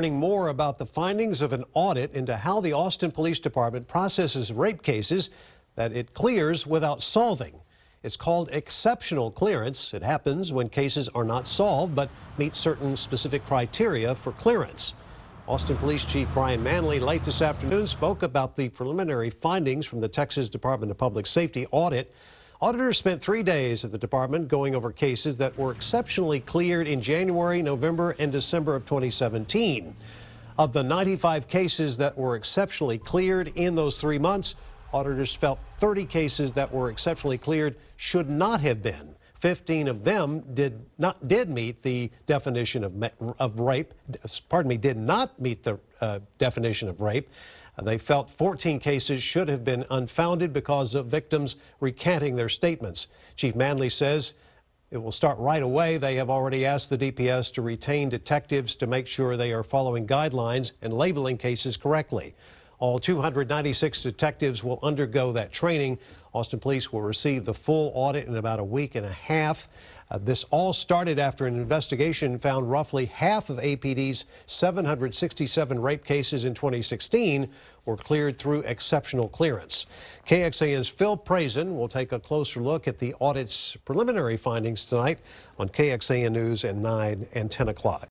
learning more about the findings of an audit into how the Austin Police Department processes rape cases that it clears without solving. It's called exceptional clearance. It happens when cases are not solved but meet certain specific criteria for clearance. Austin Police Chief Brian Manley late this afternoon spoke about the preliminary findings from the Texas Department of Public Safety audit. Auditors spent 3 days at the department going over cases that were exceptionally cleared in January, November, and December of 2017. Of the 95 cases that were exceptionally cleared in those 3 months, auditors felt 30 cases that were exceptionally cleared should not have been. 15 of them did not meet the definition of rape. Did not meet the definition of rape. They felt 14 cases should have been unfounded because of victims recanting their statements. Chief Manley says it will start right away. They have already asked the DPS to retain detectives to make sure they are following guidelines and labeling cases correctly. All 296 detectives will undergo that training. Austin Police will receive the full audit in about a week and a half. This all started after an investigation found roughly half of APD's 767 rape cases in 2016 were cleared through exceptional clearance. KXAN's Phil Prazen will take a closer look at the audit's preliminary findings tonight on KXAN News at 9 and 10 o'clock.